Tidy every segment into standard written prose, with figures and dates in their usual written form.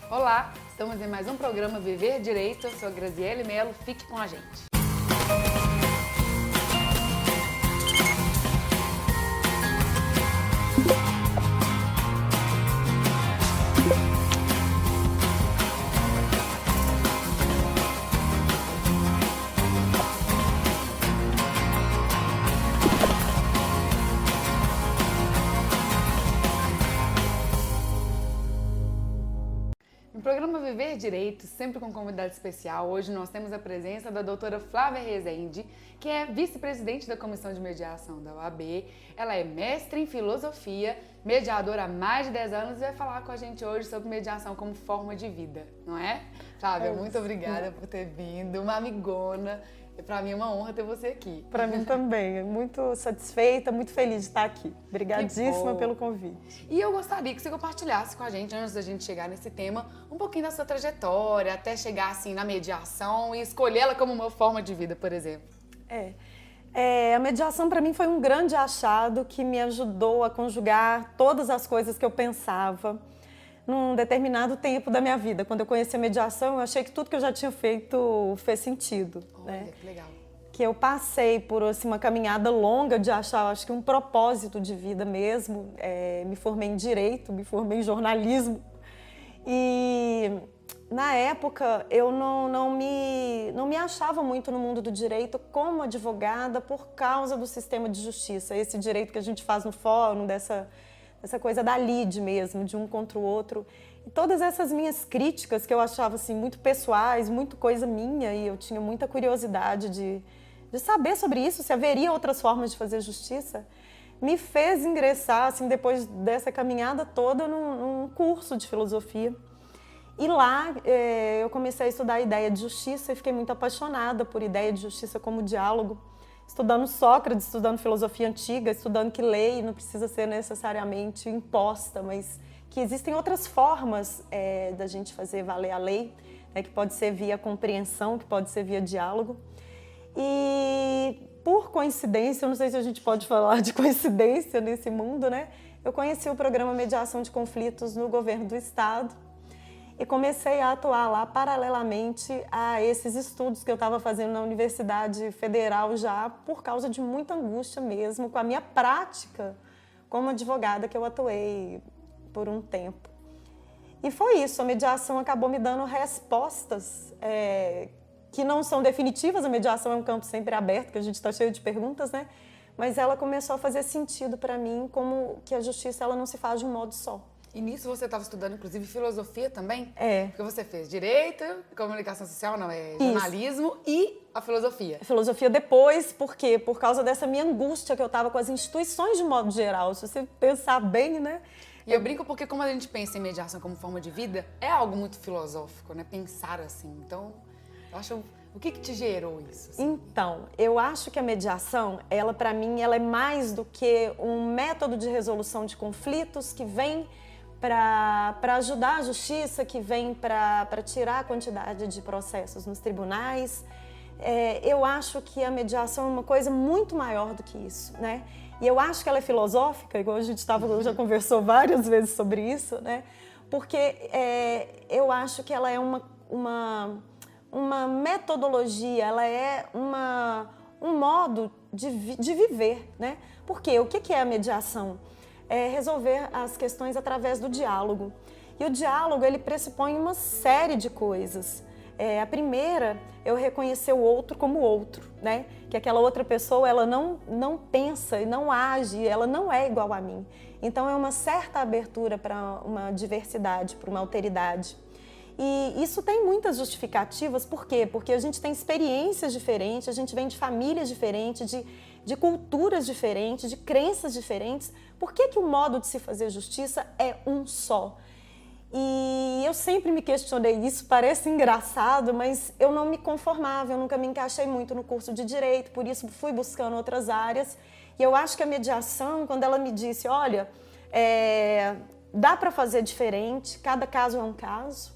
Olá, estamos em mais um programa Viver Direito. Eu sou a Graziele Melo, fique com a gente. No programa Viver Direito, sempre com convidado especial, hoje nós temos a presença da doutora Flávia Rezende, que é vice-presidente da Comissão de Mediação da OAB. Ela é mestre em filosofia, mediadora há mais de 10 anos e vai falar com a gente hoje sobre mediação como forma de vida, não é? Flávia, muito obrigada por ter vindo, uma amigona. Para mim é uma honra ter você aqui. Para mim também, muito satisfeita, muito feliz de estar aqui. Obrigadíssima pelo convite. E eu gostaria que você compartilhasse com a gente, antes da gente chegar nesse tema, um pouquinho da sua trajetória, até chegar assim na mediação e escolher ela como uma forma de vida, por exemplo. A mediação para mim foi um grande achado que me ajudou a conjugar todas as coisas que eu pensava num determinado tempo da minha vida. Quando eu conheci a mediação, eu achei que tudo que eu já tinha feito fez sentido. Olha, que legal. Que eu passei por assim, uma caminhada longa de achar, acho que um propósito de vida mesmo. Me formei em Direito, me formei em Jornalismo. E na época eu não me achava muito no mundo do direito como advogada por causa do sistema de justiça. Esse direito que a gente faz no fórum, dessa coisa da lide mesmo, de um contra o outro. E todas essas minhas críticas que eu achava assim, muito pessoais, muito coisa minha, e eu tinha muita curiosidade de saber sobre isso, se haveria outras formas de fazer justiça, me fez ingressar, assim, depois dessa caminhada toda, num curso de filosofia. E lá eu comecei a estudar a ideia de justiça e fiquei muito apaixonada por ideia de justiça como diálogo, estudando Sócrates, estudando filosofia antiga, estudando que lei não precisa ser necessariamente imposta, mas que existem outras formas da gente fazer valer a lei, que pode ser via compreensão, que pode ser via diálogo. E por coincidência, eu não sei se a gente pode falar de coincidência nesse mundo, né? Eu conheci o programa Mediação de Conflitos no governo do estado e comecei a atuar lá paralelamente a esses estudos que eu estava fazendo na Universidade Federal já por causa de muita angústia mesmo, com a minha prática como advogada que eu atuei por um tempo. E foi isso, a mediação acabou me dando respostas que não são definitivas, a mediação é um campo sempre aberto, que a gente está cheio de perguntas, né? Mas ela começou a fazer sentido para mim, como que a justiça ela não se faz de um modo só. E nisso você estava estudando, inclusive, filosofia também? Porque você fez direito, comunicação social, jornalismo e a filosofia. A filosofia depois, por quê? Por causa dessa minha angústia que eu estava com as instituições de modo geral. Se você pensar bem, né? E eu brinco porque como a gente pensa em mediação como forma de vida, é algo muito filosófico, né? Pensar assim. Então, eu acho... O que te gerou isso? Assim? Então, eu acho que a mediação, ela para mim, ela é mais do que um método de resolução de conflitos que vem para ajudar a justiça, que vem para tirar a quantidade de processos nos tribunais. Eu acho que a mediação é uma coisa muito maior do que isso, né? E eu acho que ela é filosófica, igual a gente já conversou várias vezes sobre isso, né? Porque eu acho que ela é uma metodologia, ela é um modo de viver, né? Porque o que é a mediação? É resolver as questões através do diálogo. E o diálogo, ele pressupõe uma série de coisas. A primeira, eu reconhecer o outro como outro, né? Que aquela outra pessoa, ela não pensa e não age, ela não é igual a mim. Então, é uma certa abertura para uma diversidade, para uma alteridade. E isso tem muitas justificativas, por quê? Porque a gente tem experiências diferentes, a gente vem de famílias diferentes, de culturas diferentes, de crenças diferentes. Por que o modo de se fazer justiça é um só? E eu sempre me questionei isso, parece engraçado, mas eu não me conformava, eu nunca me encaixei muito no curso de Direito, por isso fui buscando outras áreas. E eu acho que a mediação, quando ela me disse, olha, dá para fazer diferente, cada caso é um caso.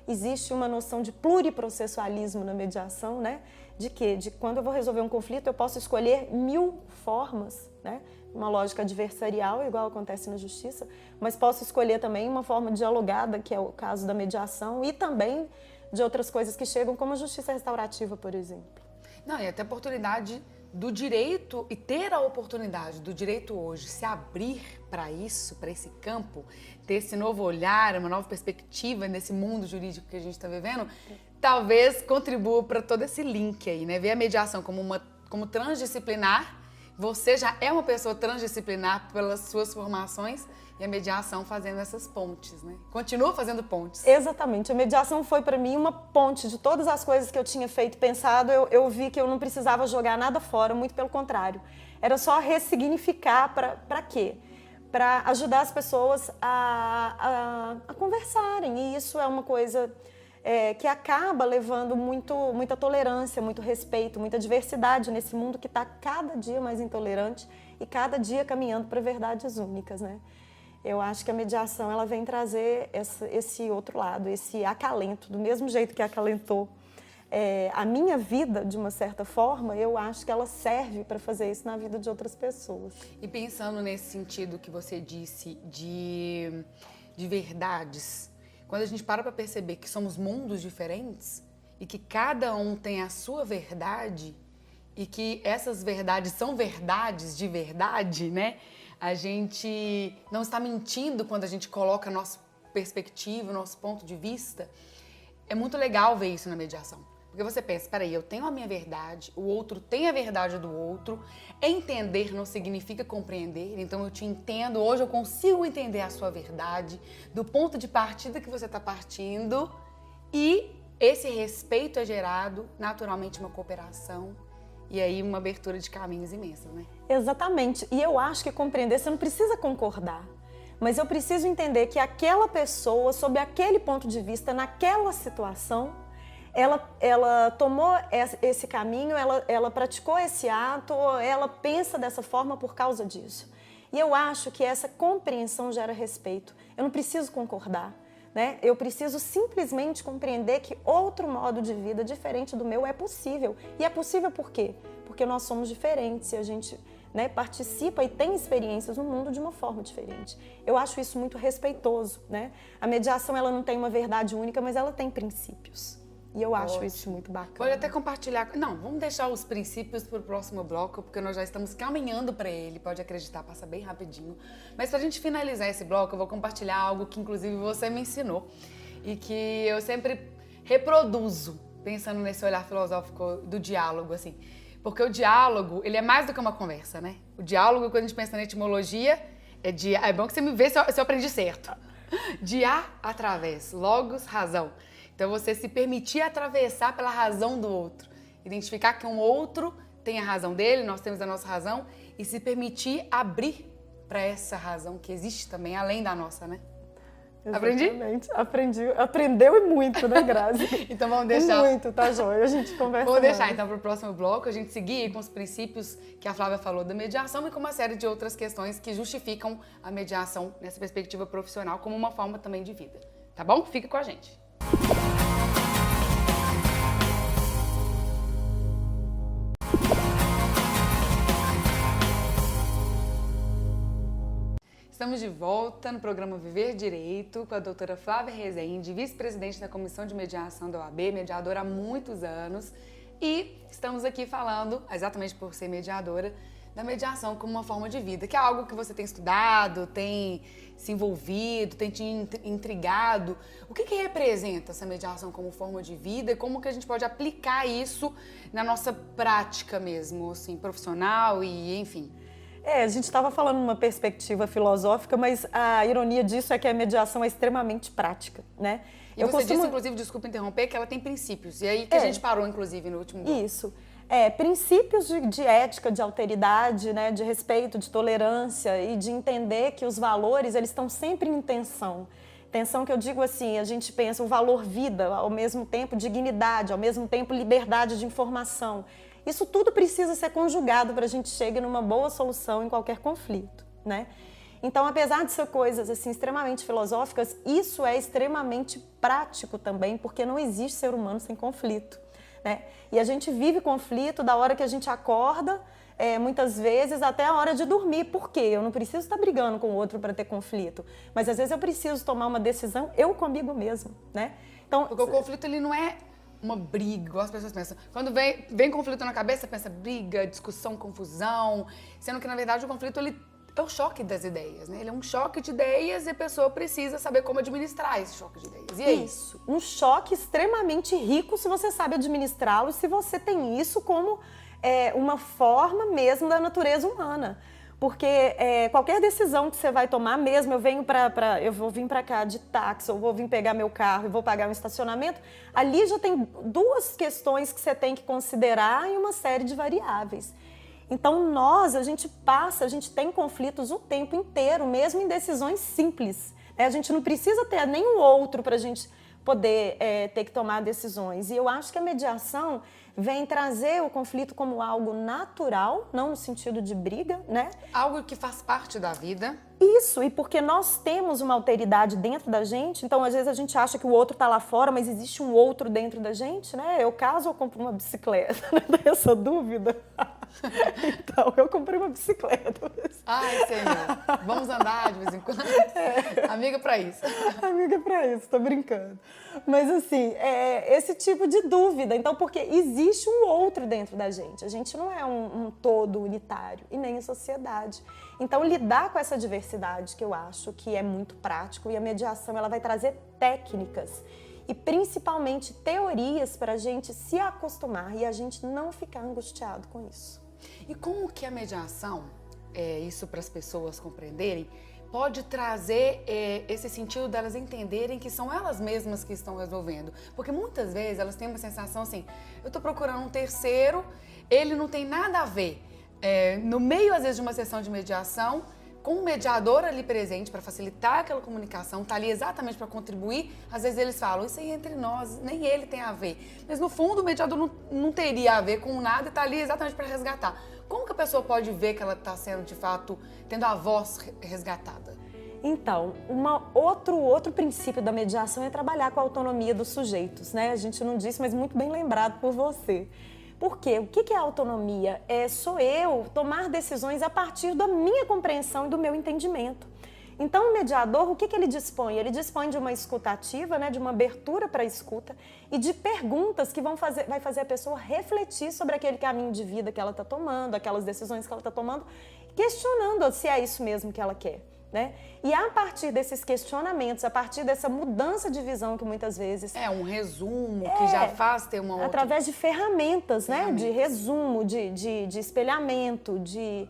Existe uma noção de pluriprocessualismo na mediação, né? De quê? De quando eu vou resolver um conflito, eu posso escolher 1000 formas, né? uma lógica adversarial, igual acontece na justiça, mas posso escolher também uma forma dialogada, que é o caso da mediação, e também de outras coisas que chegam, como a justiça restaurativa, por exemplo. Não, e até a oportunidade do direito, e ter a oportunidade do direito hoje se abrir para isso, para esse campo, ter esse novo olhar, uma nova perspectiva nesse mundo jurídico que a gente está vivendo, talvez contribua para todo esse link aí, né? Ver a mediação como transdisciplinar. Você já é uma pessoa transdisciplinar pelas suas formações e a mediação fazendo essas pontes, né? Continua fazendo pontes. Exatamente. A mediação foi para mim uma ponte de todas as coisas que eu tinha feito, pensado. Eu vi que eu não precisava jogar nada fora, muito pelo contrário. Era só ressignificar para quê? Para ajudar as pessoas a conversarem. E isso é uma coisa que acaba levando muita tolerância, muito respeito, muita diversidade nesse mundo que está cada dia mais intolerante e cada dia caminhando para verdades únicas, né? Eu acho que a mediação ela vem trazer esse outro lado, esse acalento, do mesmo jeito que acalentou a minha vida, de uma certa forma, eu acho que ela serve para fazer isso na vida de outras pessoas. E pensando nesse sentido que você disse de verdades, quando a gente para perceber que somos mundos diferentes e que cada um tem a sua verdade e que essas verdades são verdades de verdade, né? A gente não está mentindo quando a gente coloca a nossa perspectiva, o nosso ponto de vista. É muito legal ver isso na mediação. Porque você pensa, peraí, eu tenho a minha verdade, o outro tem a verdade do outro. Entender não significa compreender, então eu te entendo, hoje eu consigo entender a sua verdade, do ponto de partida que você está partindo, e esse respeito é gerado, naturalmente, uma cooperação, e aí uma abertura de caminhos imensa, né? Exatamente, e eu acho que compreender, você não precisa concordar, mas eu preciso entender que aquela pessoa, sob aquele ponto de vista, naquela situação, ela tomou esse caminho, ela praticou esse ato, ela pensa dessa forma por causa disso. E eu acho que essa compreensão gera respeito. Eu não preciso concordar, né? Eu preciso simplesmente compreender que outro modo de vida diferente do meu é possível. E é possível por quê? Porque nós somos diferentes e a gente, né, participa e tem experiências no mundo de uma forma diferente. Eu acho isso muito respeitoso, né? A mediação ela não tem uma verdade única, mas ela tem princípios. E eu acho isso muito bacana. Pode até compartilhar. Não, vamos deixar os princípios para o próximo bloco, porque nós já estamos caminhando para ele. Pode acreditar, passa bem rapidinho. Mas para a gente finalizar esse bloco, eu vou compartilhar algo que inclusive você me ensinou e que eu sempre reproduzo, pensando nesse olhar filosófico do diálogo, assim. Porque o diálogo, ele é mais do que uma conversa, né? O diálogo, quando a gente pensa na etimologia, é bom que você me vê se eu aprendi certo. De a através, logos, razão. Então, você se permitir atravessar pela razão do outro. Identificar que um outro tem a razão dele, nós temos a nossa razão, e se permitir abrir para essa razão que existe também, além da nossa, né? Exatamente. Aprendi? Aprendeu e muito, né, Grazi? Então, vamos deixar... Muito, tá joia? A gente conversa Vamos deixar, mais. então, para o próximo bloco, a gente seguir com os princípios que a Flávia falou da mediação e com uma série de outras questões que justificam a mediação nessa perspectiva profissional como uma forma também de vida. Tá bom? Fica com a gente. Estamos de volta no programa Viver Direito com a doutora Flávia Rezende, vice-presidente da Comissão de Mediação da OAB, mediadora há muitos anos. E estamos aqui falando, exatamente por ser mediadora, da mediação como uma forma de vida, que é algo que você tem estudado, tem se envolvido, tem te intrigado. O que representa essa mediação como forma de vida e como que a gente pode aplicar isso na nossa prática mesmo, assim, profissional e enfim? A gente estava falando numa perspectiva filosófica, mas a ironia disso é que a mediação é extremamente prática, né? E você disse, inclusive, desculpa interromper, que ela tem princípios. E aí que a gente parou, inclusive, no último bloco. Isso. Princípios de ética, de alteridade, né, de respeito, de tolerância e de entender que os valores, eles estão sempre em tensão. Tensão que eu digo assim, a gente pensa o valor vida, ao mesmo tempo dignidade, ao mesmo tempo liberdade de informação. Isso tudo precisa ser conjugado para a gente chegar numa boa solução em qualquer conflito, né? Então, apesar de ser coisas assim, extremamente filosóficas, isso é extremamente prático também, porque não existe ser humano sem conflito, né? E a gente vive conflito da hora que a gente acorda, muitas vezes até a hora de dormir. Por quê? Eu não preciso estar brigando com o outro para ter conflito, mas às vezes eu preciso tomar uma decisão eu comigo mesmo, né? Então, porque o conflito ele não é uma briga, igual as pessoas pensam. Quando vem conflito na cabeça, pensa briga, discussão, confusão, sendo que na verdade o conflito ele é o choque das ideias, né? Ele é um choque de ideias e a pessoa precisa saber como administrar esse choque de ideias. E é isso. Um choque extremamente rico se você sabe administrá-lo, se você tem isso como uma forma mesmo da natureza humana. Porque qualquer decisão que você vai tomar, mesmo eu vou vir para cá de táxi, ou vou vir pegar meu carro e vou pagar um estacionamento, ali já tem duas questões que você tem que considerar e uma série de variáveis. Então a gente tem conflitos o tempo inteiro, mesmo em decisões simples. A gente não precisa ter nenhum outro para a gente poder ter que tomar decisões. E eu acho que a mediação vem trazer o conflito como algo natural, não no sentido de briga, né? Algo que faz parte da vida. Isso, e porque nós temos uma alteridade dentro da gente, então às vezes a gente acha que o outro está lá fora, mas existe um outro dentro da gente, né? Eu caso ou compro uma bicicleta, né? Tem essa dúvida. Então, eu comprei uma bicicleta. Ai, Senhor, vamos andar de vez em quando? Amiga pra isso. Amiga pra isso, tô brincando. Mas assim, esse tipo de dúvida, então, porque existe um outro dentro da gente, a gente não é um todo unitário, e nem a sociedade. Então, lidar com essa diversidade, que eu acho que é muito prático, e a mediação ela vai trazer técnicas e principalmente teorias para a gente se acostumar e a gente não ficar angustiado com isso. E como que a mediação, isso para as pessoas compreenderem, pode trazer esse sentido delas entenderem que são elas mesmas que estão resolvendo? Porque muitas vezes elas têm uma sensação assim, eu estou procurando um terceiro, ele não tem nada a ver. No meio, às vezes, de uma sessão de mediação, com um mediador ali presente para facilitar aquela comunicação, tá ali exatamente para contribuir, às vezes eles falam, isso aí é entre nós, nem ele tem a ver. Mas no fundo o mediador não teria a ver com nada e tá ali exatamente para resgatar. Como que a pessoa pode ver que ela está sendo, de fato, tendo a voz resgatada? Então, outro princípio da mediação é trabalhar com a autonomia dos sujeitos, né? A gente não disse, mas muito bem lembrado por você. Por quê? O que é autonomia? Sou eu tomar decisões a partir da minha compreensão e do meu entendimento. Então, o mediador, o que ele dispõe? Ele dispõe de uma escuta ativa, né, de uma abertura para a escuta e de perguntas que vai fazer a pessoa refletir sobre aquele caminho de vida que ela está tomando, aquelas decisões que ela está tomando, questionando se é isso mesmo que ela quer. Né? E a partir desses questionamentos, a partir dessa mudança de visão que muitas vezes... um resumo que já faz ter uma outra... Através de ferramentas, né? De resumo, de espelhamento, de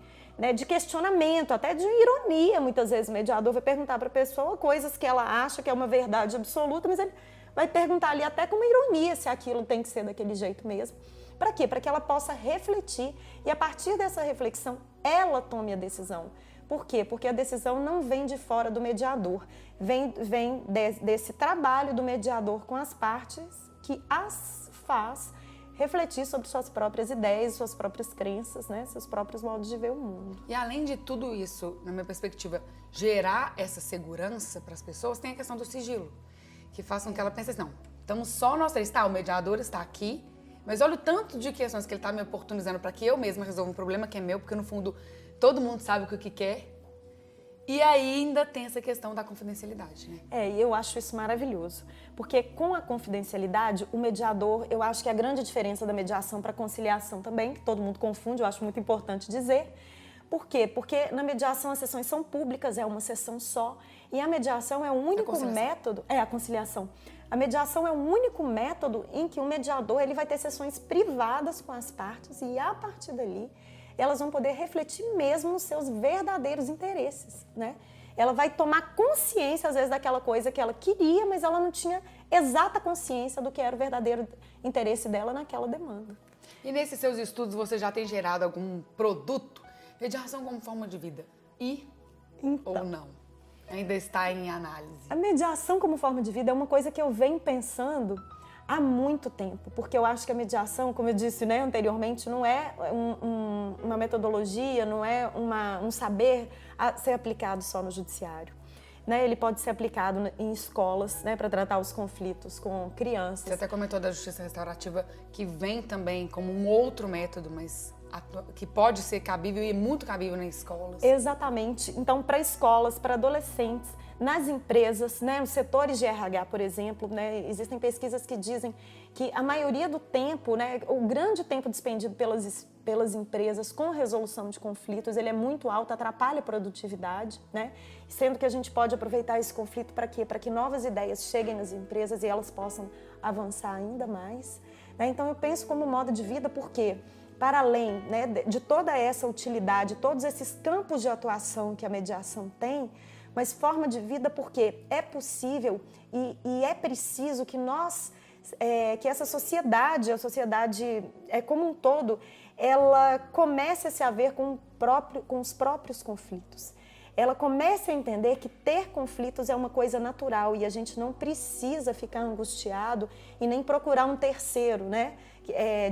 questionamento, até de ironia. Muitas vezes o mediador vai perguntar para a pessoa coisas que ela acha que é uma verdade absoluta, mas ele vai perguntar ali até com uma ironia se aquilo tem que ser daquele jeito mesmo. Para quê? Para que ela possa refletir e a partir dessa reflexão ela tome a decisão. Por quê? Porque a decisão não vem de fora do mediador, vem desse trabalho do mediador com as partes que as faz refletir sobre suas próprias ideias, suas próprias crenças, né? Seus próprios modos de ver o mundo. E além de tudo isso, na minha perspectiva, gerar essa segurança para as pessoas, tem a questão do sigilo, que faz com que ela pense assim, não, estamos só nós três, o mediador está aqui, mas olha o tanto de questões que ele está me oportunizando para que eu mesma resolva um problema que é meu, porque no fundo todo mundo sabe o que quer. E ainda tem essa questão da confidencialidade, né? E eu acho isso maravilhoso. Porque com a confidencialidade, o mediador, eu acho que a grande diferença da mediação para a conciliação também, que todo mundo confunde, eu acho muito importante dizer. Por quê? Porque na mediação as sessões são públicas, é uma sessão só. E a mediação é o único método... a conciliação. A mediação é o único método em que o mediador ele vai ter sessões privadas com as partes e a partir dali elas vão poder refletir mesmo nos seus verdadeiros interesses, né? Ela vai tomar consciência, às vezes, daquela coisa que ela queria, mas ela não tinha exata consciência do que era o verdadeiro interesse dela naquela demanda. E nesses seus estudos você já tem gerado algum produto? Mediação como forma de vida? Ou não? Ainda está em análise? A mediação como forma de vida é uma coisa que eu venho pensando há muito tempo, porque eu acho que a mediação, como eu disse, né, anteriormente, não é uma metodologia, não é um saber a ser aplicado só no judiciário. Né? Ele pode ser aplicado em escolas, né, para tratar os conflitos com crianças. Você até comentou da justiça restaurativa, que vem também como um outro método, mas que pode ser cabível e muito cabível nas escolas. Exatamente. Então, para escolas, para adolescentes, nas empresas, né, nos setores de RH, por exemplo, né, existem pesquisas que dizem que a maioria do tempo, né, o grande tempo despendido pelas empresas com resolução de conflitos, ele é muito alto, atrapalha a produtividade, né, sendo que a gente pode aproveitar esse conflito para quê? Para que novas ideias cheguem nas empresas e elas possam avançar ainda mais. Né? Então, eu penso como modo de vida porque, para além, né, de toda essa utilidade, todos esses campos de atuação que a mediação tem, mas forma de vida porque é possível e é preciso que nós, que essa sociedade, a sociedade como um todo, ela comece a se haver com os próprios conflitos. Ela comece a entender que ter conflitos é uma coisa natural e a gente não precisa ficar angustiado e nem procurar um terceiro, né?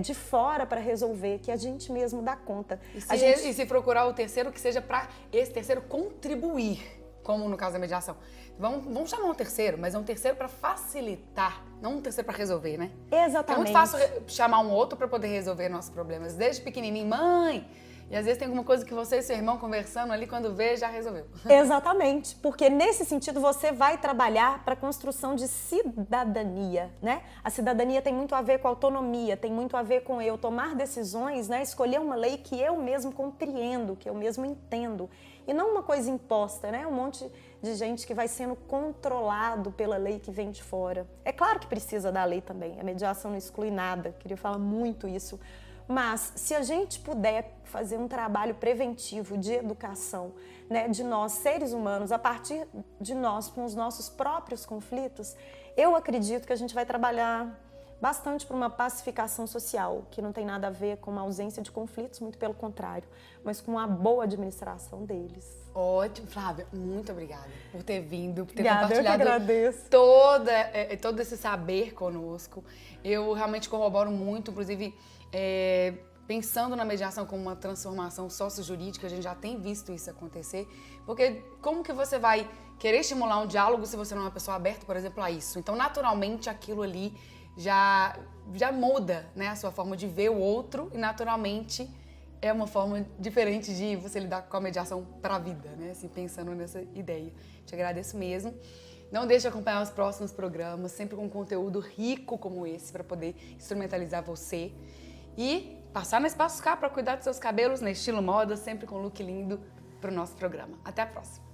De fora para resolver, que a gente mesmo dá conta. E se procurar o terceiro, que seja para esse terceiro contribuir. Como no caso da mediação. Vamos chamar um terceiro, mas é um terceiro para facilitar, não um terceiro para resolver, né? Exatamente. É muito fácil chamar um outro para poder resolver nossos problemas. Desde pequenininho, mãe, e às vezes tem alguma coisa que você e seu irmão conversando ali, quando vê, já resolveu. Exatamente, porque nesse sentido você vai trabalhar para a construção de cidadania, né? A cidadania tem muito a ver com autonomia, tem muito a ver com eu tomar decisões, né? Escolher uma lei que eu mesmo compreendo, que eu mesmo entendo. E não uma coisa imposta, né? Um monte de gente que vai sendo controlado pela lei que vem de fora. É claro que precisa da lei também, a mediação não exclui nada, queria falar muito isso. Mas se a gente puder fazer um trabalho preventivo de educação, né, de nós, seres humanos, a partir de nós, com os nossos próprios conflitos, eu acredito que a gente vai trabalhar bastante para uma pacificação social, que não tem nada a ver com uma ausência de conflitos, muito pelo contrário, mas com uma boa administração deles. Ótimo, Flávia, muito obrigada por ter vindo, por ter Obrigada, compartilhado eu que agradeço. todo esse saber conosco. Eu realmente corroboro muito, inclusive, pensando na mediação como uma transformação sócio-jurídica, a gente já tem visto isso acontecer, porque como que você vai querer estimular um diálogo se você não é uma pessoa aberta, por exemplo, a isso? Então, naturalmente, aquilo ali já muda, né, a sua forma de ver o outro e naturalmente é uma forma diferente de você lidar com a mediação para a vida, né, assim, pensando nessa ideia. Te agradeço mesmo. Não deixe de acompanhar os próximos programas, sempre com conteúdo rico como esse para poder instrumentalizar você e passar no Espaço K para cuidar dos seus cabelos, no estilo moda, sempre com look lindo para o nosso programa. Até a próxima!